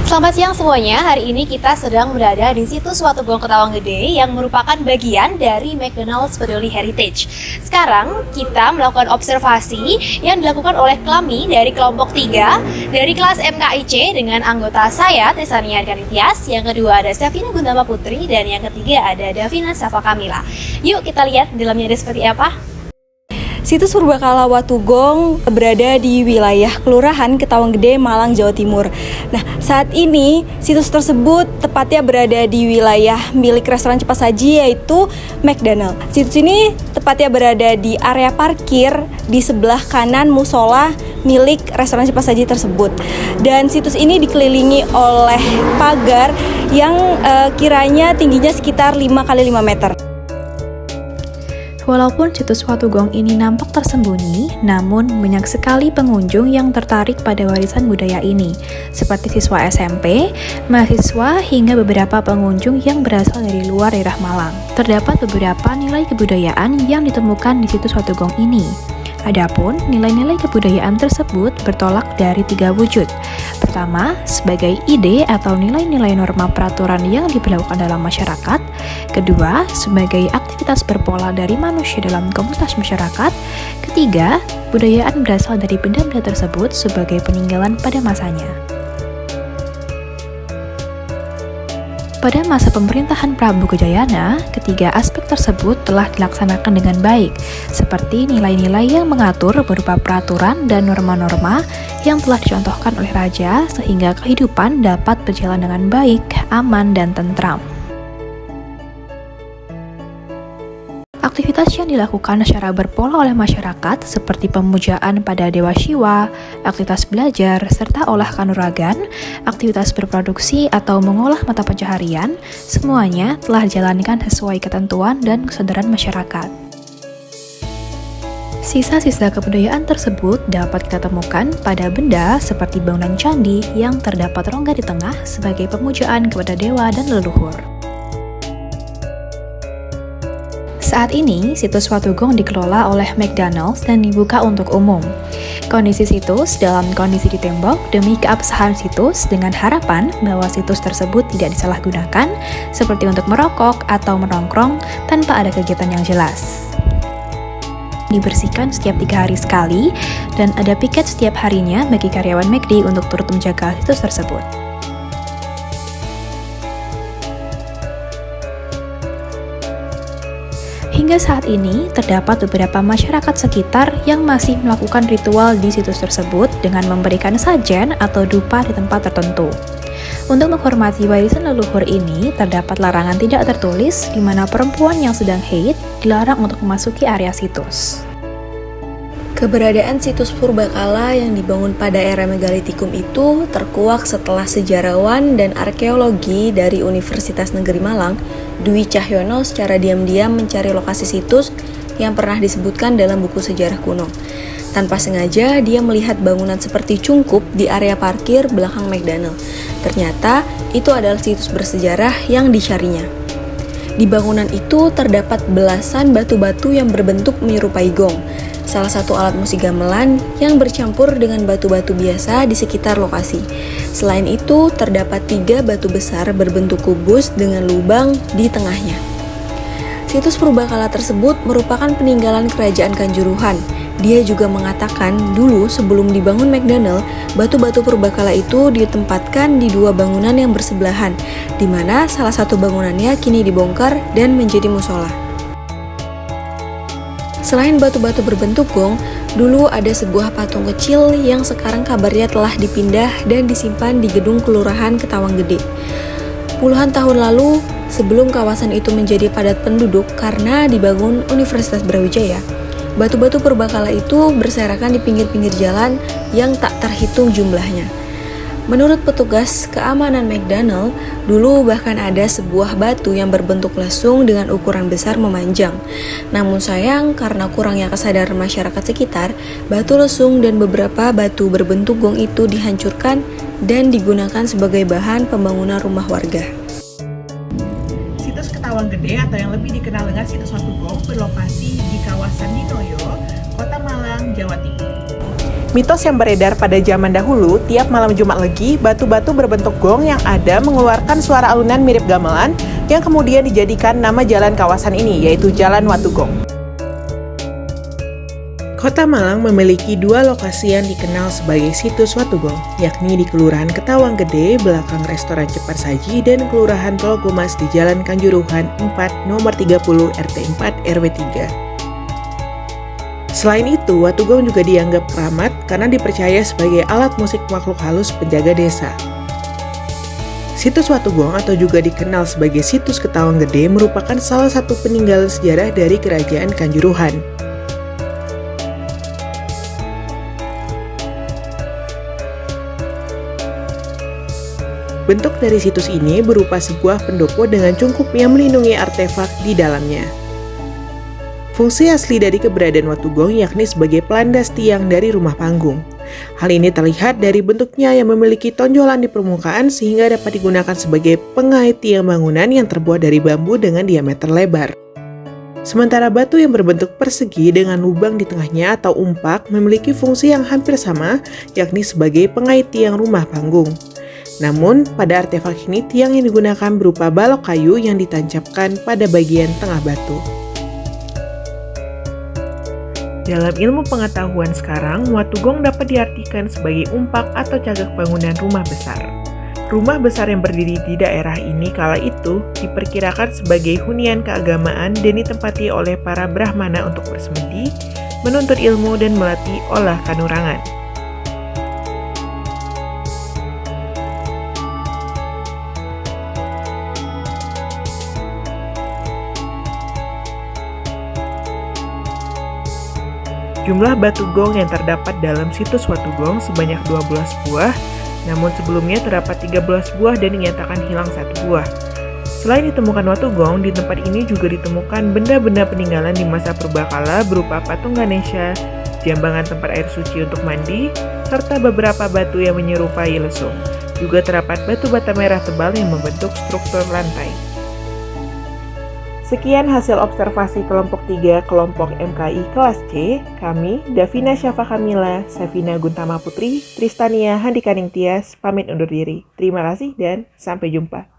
Selamat siang semuanya, hari ini kita sedang berada di situs Watugong Ketawang Gede yang merupakan bagian dari McDonald's Peduli Heritage. Sekarang kita melakukan observasi yang dilakukan oleh kami dari kelompok 3 dari kelas MKIC dengan anggota saya Tesania Arkanitias, yang kedua ada Stefina Guntama Putri, dan yang ketiga ada Davina Safa Kamila. Yuk kita lihat dalamnya ada seperti apa. Situs Purbakala Watugong berada di wilayah Kelurahan Ketawang Gede, Malang, Jawa Timur. Nah, saat ini situs tersebut tepatnya berada di wilayah milik restoran cepat saji yaitu McDonald's. Situs ini tepatnya berada di area parkir di sebelah kanan musola milik restoran cepat saji tersebut. Dan situs ini dikelilingi oleh pagar yang kiranya tingginya sekitar 5 x 5 meter. Walaupun situs Watugong ini nampak tersembunyi, namun banyak sekali pengunjung yang tertarik pada warisan budaya ini, seperti siswa SMP, mahasiswa, hingga beberapa pengunjung yang berasal dari luar daerah Malang. Terdapat beberapa nilai kebudayaan yang ditemukan di situs Watugong ini. Adapun nilai-nilai kebudayaan tersebut bertolak dari 3 wujud. Pertama, sebagai ide atau nilai-nilai norma peraturan yang diberlakukan dalam masyarakat. Kedua, sebagai aktivitas berpola dari manusia dalam komunitas masyarakat. Ketiga, budayaan berasal dari benda-benda tersebut sebagai peninggalan pada masanya. Pada masa pemerintahan Prabu Gajayana, ketiga aspek tersebut telah dilaksanakan dengan baik, seperti nilai-nilai yang mengatur berupa peraturan dan norma-norma yang telah dicontohkan oleh raja sehingga kehidupan dapat berjalan dengan baik, aman, dan tentram. Aktivitas yang dilakukan secara berpola oleh masyarakat seperti pemujaan pada Dewa Siwa, aktivitas belajar, serta olah kanuragan, aktivitas berproduksi atau mengolah mata pencaharian, semuanya telah dijalankan sesuai ketentuan dan kesadaran masyarakat. Sisa-sisa kebudayaan tersebut dapat kita temukan pada benda seperti bangunan candi yang terdapat rongga di tengah sebagai pemujaan kepada dewa dan leluhur. Saat ini, situs Watugong dikelola oleh McDonald's dan dibuka untuk umum. Kondisi situs dalam kondisi ditembok demi keabsahan situs dengan harapan bahwa situs tersebut tidak disalahgunakan seperti untuk merokok atau menongkrong tanpa ada kegiatan yang jelas. Dibersihkan setiap 3 hari sekali dan ada piket setiap harinya bagi karyawan McD untuk turut menjaga situs tersebut. Hingga saat ini, terdapat beberapa masyarakat sekitar yang masih melakukan ritual di situs tersebut dengan memberikan sajen atau dupa di tempat tertentu. Untuk menghormati warisan leluhur ini, terdapat larangan tidak tertulis di mana perempuan yang sedang haid dilarang untuk memasuki area situs. Keberadaan situs Purbakala yang dibangun pada era megalitikum itu terkuak setelah sejarawan dan arkeologi dari Universitas Negeri Malang, Dwi Cahyono, secara diam-diam mencari lokasi situs yang pernah disebutkan dalam buku sejarah kuno. Tanpa sengaja, dia melihat bangunan seperti cungkup di area parkir belakang McDonald. Ternyata, itu adalah situs bersejarah yang dicarinya. Di bangunan itu terdapat belasan batu-batu yang berbentuk menyerupai gong, salah satu alat musik gamelan yang bercampur dengan batu-batu biasa di sekitar lokasi. Selain itu, terdapat 3 batu besar berbentuk kubus dengan lubang di tengahnya. Situs Purbakala tersebut merupakan peninggalan kerajaan Kanjuruhan. Dia juga mengatakan dulu sebelum dibangun McDonald, batu-batu Purbakala itu ditempatkan di 2 bangunan yang bersebelahan, di mana salah satu bangunannya kini dibongkar dan menjadi musola. Selain batu-batu berbentuk gong, dulu ada sebuah patung kecil yang sekarang kabarnya telah dipindah dan disimpan di gedung Kelurahan Ketawang Gede. Puluhan tahun lalu, sebelum kawasan itu menjadi padat penduduk karena dibangun Universitas Brawijaya, batu-batu Purbakala itu berserakan di pinggir-pinggir jalan yang tak terhitung jumlahnya. Menurut petugas keamanan McDonald, dulu bahkan ada sebuah batu yang berbentuk lesung dengan ukuran besar memanjang. Namun sayang, karena kurangnya kesadaran masyarakat sekitar, batu lesung dan beberapa batu berbentuk gong itu dihancurkan dan digunakan sebagai bahan pembangunan rumah warga. Situs Ketawang Gede atau yang lebih dikenal dengan situs Watugong berlokasi di kawasan Dinoyo, Kota Malang, Jawa Timur. Mitos yang beredar pada zaman dahulu, tiap malam Jumat Legi, batu-batu berbentuk gong yang ada mengeluarkan suara alunan mirip gamelan yang kemudian dijadikan nama jalan kawasan ini, yaitu Jalan Watugong. Kota Malang memiliki dua lokasi yang dikenal sebagai situs Watugong, yakni di Kelurahan Ketawang Gede, belakang restoran cepat saji, dan Kelurahan Tologomas di Jalan Kanjuruhan 4, nomor 30, RT 4, RW 3. Selain itu, Watugong juga dianggap keramat karena dipercaya sebagai alat musik makhluk halus penjaga desa. Situs Watugong atau juga dikenal sebagai situs Ketawang Gede merupakan salah satu peninggalan sejarah dari Kerajaan Kanjuruhan. Bentuk dari situs ini berupa sebuah pendopo dengan cungkup yang melindungi artefak di dalamnya. Fungsi asli dari keberadaan Watugong yakni sebagai pelandas tiang dari rumah panggung. Hal ini terlihat dari bentuknya yang memiliki tonjolan di permukaan sehingga dapat digunakan sebagai pengait tiang bangunan yang terbuat dari bambu dengan diameter lebar. Sementara batu yang berbentuk persegi dengan lubang di tengahnya atau umpak memiliki fungsi yang hampir sama, yakni sebagai pengait tiang rumah panggung. Namun, pada artefak ini tiang yang digunakan berupa balok kayu yang ditancapkan pada bagian tengah batu. Dalam ilmu pengetahuan sekarang, Watugong dapat diartikan sebagai umpak atau cagak bangunan rumah besar. Rumah besar yang berdiri di daerah ini kala itu diperkirakan sebagai hunian keagamaan dan ditempati oleh para Brahmana untuk bersemedi, menuntut ilmu dan melatih olah kanurangan. Jumlah batu gong yang terdapat dalam situs Watugong sebanyak 12 buah, namun sebelumnya terdapat 13 buah dan dinyatakan hilang 1 buah. Selain ditemukan Watugong, di tempat ini juga ditemukan benda-benda peninggalan di masa purbakala berupa patung Ganesha, jambangan tempat air suci untuk mandi, serta beberapa batu yang menyerupai lesung. Juga terdapat batu bata merah tebal yang membentuk struktur lantai. Sekian hasil observasi kelompok 3 kelompok MKI kelas C. Kami, Davina Syafa Kamila, Safina Guntama Putri, Tristania Handikaning Tias, pamit undur diri. Terima kasih dan sampai jumpa.